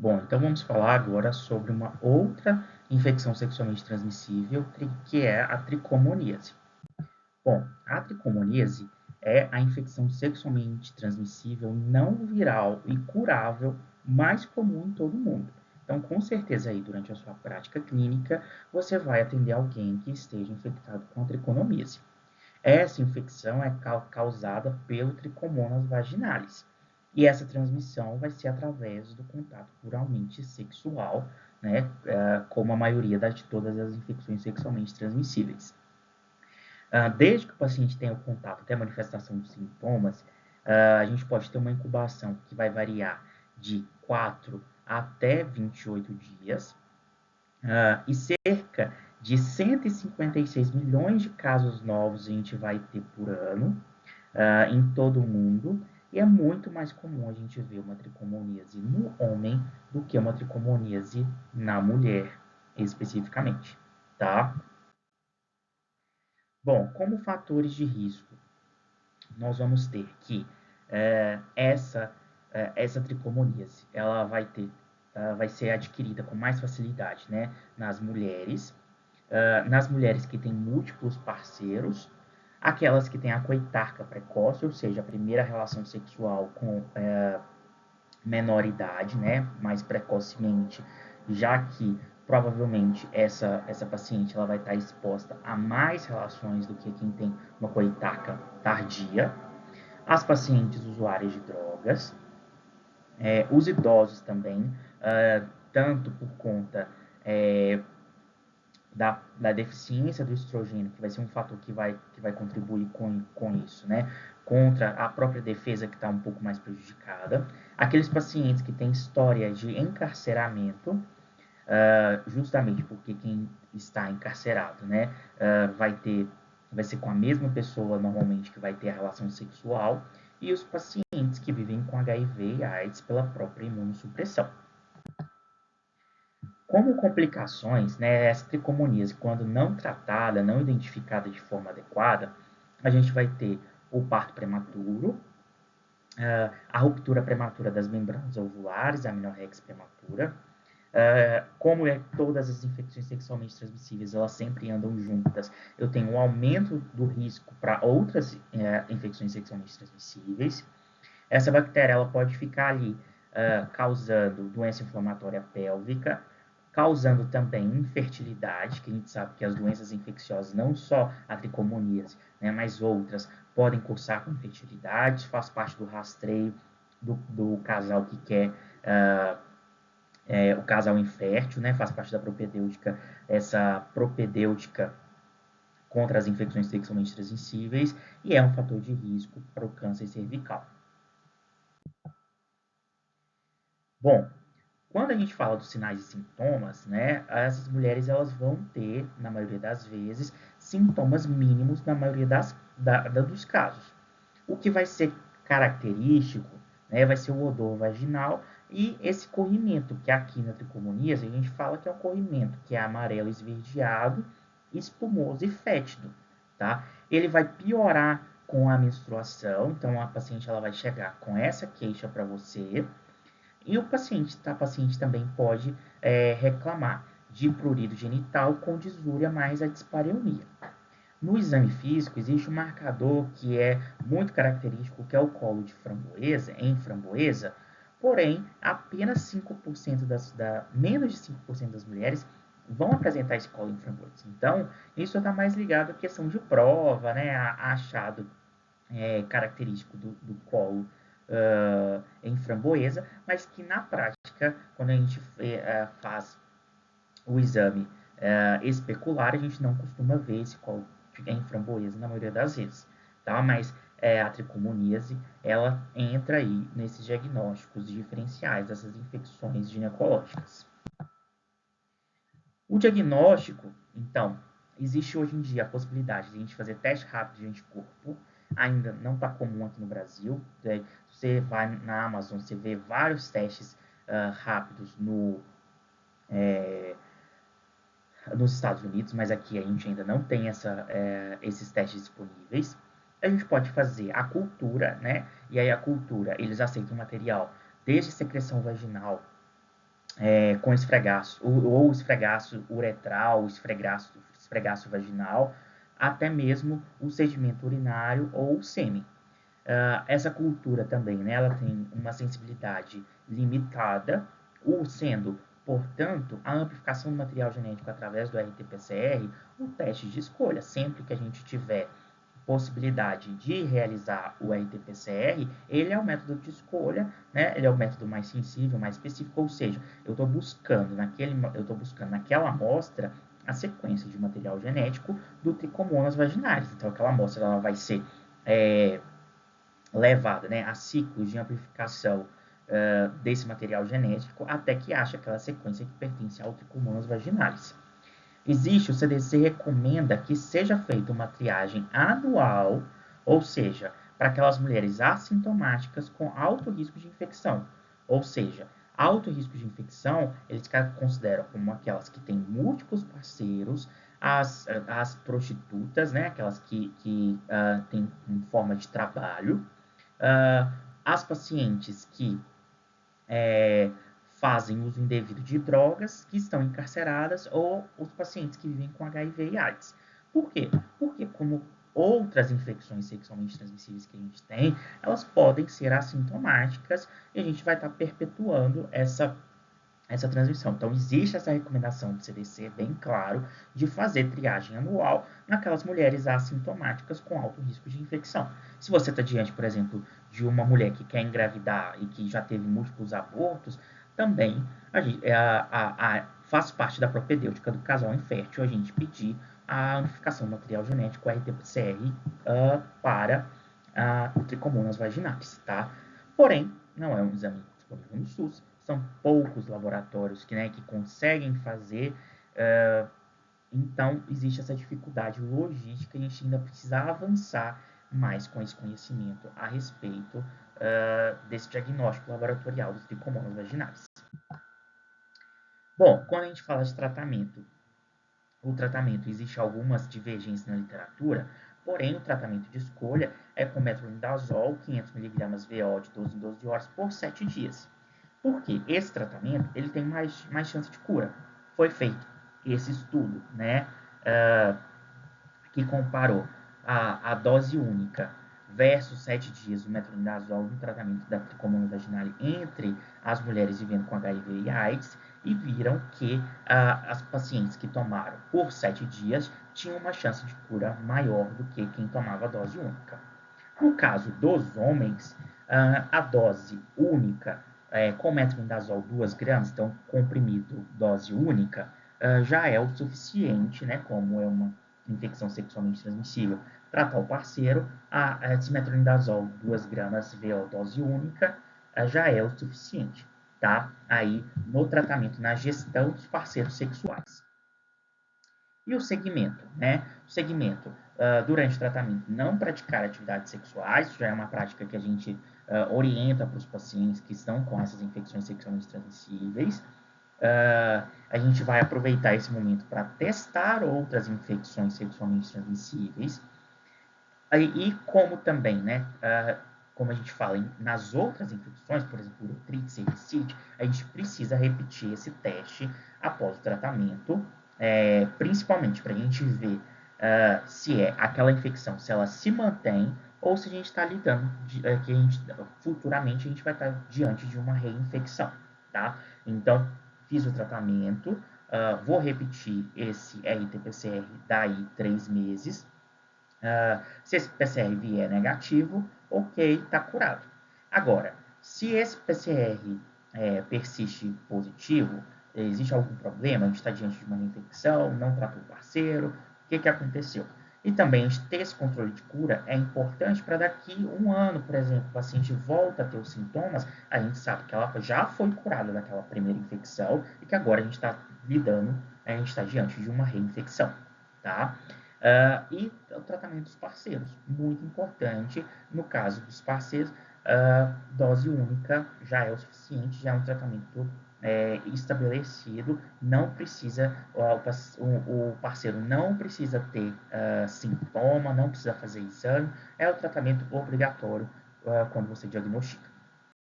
Bom, então vamos falar agora sobre uma outra infecção sexualmente transmissível, que é a tricomoníase. Bom, a tricomoníase é a infecção sexualmente transmissível não viral e curável mais comum em todo o mundo. Então, com certeza aí, durante a sua prática clínica, você vai atender alguém que esteja infectado com a tricomoníase. Essa infecção é causada pelo Trichomonas vaginalis. E essa transmissão vai ser através do contato puramente sexual, né, como a maioria de todas as infecções sexualmente transmissíveis. Desde que o paciente tenha o contato até a manifestação dos sintomas, a gente pode ter uma incubação que vai variar de 4 até 28 dias, e cerca de 156 milhões de casos novos a gente vai ter por ano em todo o mundo, e é muito mais comum a gente ver uma tricomoníase no homem do que uma tricomoníase na mulher, especificamente, tá? Bom, como fatores de risco, nós vamos ter que essa tricomoníase, ela vai ser adquirida com mais facilidade, né, nas mulheres que têm múltiplos parceiros, aquelas que têm a coitarca precoce, ou seja, a primeira relação sexual com menor idade, né, mais precocemente, já que provavelmente essa paciente ela vai estar exposta a mais relações do que quem tem uma coitarca tardia, as pacientes usuárias de drogas, os idosos também, tanto por conta da deficiência do estrogênio, que vai ser um fator que vai contribuir com isso, né? Contra a própria defesa que está um pouco mais prejudicada. Aqueles pacientes que têm história de encarceramento, justamente porque quem está encarcerado, né, vai ser com a mesma pessoa normalmente que vai ter a relação sexual, e os pacientes que vivem com HIV e AIDS pela própria imunossupressão. Como complicações, né, essa tricomoníase, quando não tratada, não identificada de forma adequada, a gente vai ter o parto prematuro, a ruptura prematura das membranas ovulares, a amenorrex prematura. Como todas as infecções sexualmente transmissíveis, elas sempre andam juntas, eu tenho um aumento do risco para outras infecções sexualmente transmissíveis. Essa bactéria ela pode ficar ali causando doença inflamatória pélvica, causando também infertilidade, que a gente sabe que as doenças infecciosas, não só a tricomoníase, né, mas outras, podem cursar com infertilidade, faz parte do rastreio do casal que quer o casal infértil, né, faz parte da propedêutica, essa propedêutica contra as infecções sexualmente transmissíveis, e é um fator de risco para o câncer cervical. Bom, quando a gente fala dos sinais e sintomas, né, essas mulheres elas vão ter, na maioria das vezes, sintomas mínimos na maioria dos casos. O que vai ser característico, né, vai ser o odor vaginal e esse corrimento, que aqui na tricomoníase a gente fala que é um corrimento, que é amarelo esverdeado, espumoso e fétido, tá? Ele vai piorar com a menstruação, então a paciente ela vai chegar com essa queixa para você, e o paciente, tá? A paciente também pode reclamar de prurido genital com disúria mais a dispareunia. No exame físico, existe um marcador que é muito característico, que é o colo de framboesa, em framboesa, porém, apenas 5% menos de 5% das mulheres vão apresentar esse colo em framboesa. Então, isso está mais ligado à questão de prova, né, a achado característico do colo em framboesa, mas que na prática, quando a gente faz o exame especular, a gente não costuma ver esse colo em framboesa na maioria das vezes, tá? Mas a tricomoníase, ela entra aí nesses diagnósticos diferenciais dessas infecções ginecológicas. O diagnóstico, então, existe hoje em dia a possibilidade de a gente fazer teste rápido de anticorpo, ainda não está comum aqui no Brasil. Você vai na Amazon, você vê vários testes rápidos nos Estados Unidos, mas aqui a gente ainda não tem esses testes disponíveis. A gente pode fazer a cultura, né? E aí a cultura, eles aceitam material desde secreção vaginal com esfregaço, ou esfregaço uretral, esfregaço vaginal, até mesmo o sedimento urinário ou o sêmen. Essa cultura também, né, ela tem uma sensibilidade limitada, sendo, portanto, a amplificação do material genético através do RT-PCR um teste de escolha. Sempre que a gente tiver possibilidade de realizar o RT-PCR, ele é o método de escolha, né? Ele é o método mais sensível, mais específico, ou seja, eu estou buscando naquela amostra a sequência de material genético do Trichomonas vaginalis. Então, aquela amostra ela vai ser levada, né, a ciclos de amplificação desse material genético até que ache aquela sequência que pertence ao Trichomonas vaginalis. O CDC recomenda que seja feita uma triagem anual, ou seja, para aquelas mulheres assintomáticas com alto risco de infecção. Ou seja, alto risco de infecção, eles consideram como aquelas que têm múltiplos parceiros, as prostitutas, né, aquelas que têm forma de trabalho, as pacientes que fazem uso indevido de drogas, que estão encarceradas, ou os pacientes que vivem com HIV e AIDS. Por quê? Porque, como outras infecções sexualmente transmissíveis que a gente tem, elas podem ser assintomáticas e a gente vai estar perpetuando essa transmissão. Então, existe essa recomendação do CDC, bem claro, de fazer triagem anual naquelas mulheres assintomáticas com alto risco de infecção. Se você está diante, por exemplo, de uma mulher que quer engravidar e que já teve múltiplos abortos, também faz parte da propedêutica do casal infértil a gente pedir a amplificação do material genético RT-PCR para o Trichomonas vaginalis, tá? Porém, não é um exame disponível no SUS, são poucos laboratórios que conseguem fazer, então existe essa dificuldade logística e a gente ainda precisa avançar mais com esse conhecimento a respeito desse diagnóstico laboratorial dos tricomonas vaginalis. Bom, quando a gente fala de tratamento, o tratamento existe algumas divergências na literatura, porém o tratamento de escolha é com metronidazol, 500mg VO de 12 em 12 horas por 7 dias. Porque esse tratamento ele tem mais chance de cura. Foi feito esse estudo, né, que comparou a dose única versus 7 dias do metronidazol no tratamento da tricomonas vaginalis entre as mulheres vivendo com HIV e AIDS e viram que as pacientes que tomaram por 7 dias tinham uma chance de cura maior do que quem tomava a dose única. No caso dos homens, a dose única com metronidazol 2 gramas, então comprimido dose única, já é o suficiente, né, como é uma infecção sexualmente transmissível, tratar o parceiro. Esse metronidazol 2 gramas VO dose única já é o suficiente, tá? Aí no tratamento, na gestão dos parceiros sexuais. E o segmento, né? O segmento, durante o tratamento, não praticar atividades sexuais, já é uma prática que a gente orienta para os pacientes que estão com essas infecções sexualmente transmissíveis. A gente vai aproveitar esse momento para testar outras infecções sexualmente transmissíveis. E como também, né? Como a gente fala nas outras infecções, por exemplo, uretrite, cervicite, a gente precisa repetir esse teste após o tratamento, principalmente para a gente ver se aquela infecção, se ela se mantém ou se a gente está lidando, futuramente a gente vai estar diante de uma reinfecção, tá? Então, fiz o tratamento, vou repetir esse RT-PCR daí 3 meses, se esse PCR vier negativo, ok, está curado. Agora, se esse PCR persiste positivo, existe algum problema, a gente está diante de uma infecção, não tratou o parceiro, o que aconteceu? E também a gente ter esse controle de cura é importante para daqui um ano, por exemplo, o paciente volta a ter os sintomas, a gente sabe que ela já foi curada daquela primeira infecção e que agora a gente está diante de uma reinfecção, tá? E o tratamento dos parceiros, muito importante. No caso dos parceiros, dose única já é o suficiente, já é um tratamento estabelecido, não precisa, o parceiro não precisa ter sintoma, não precisa fazer exame, é o tratamento obrigatório quando você diagnostica.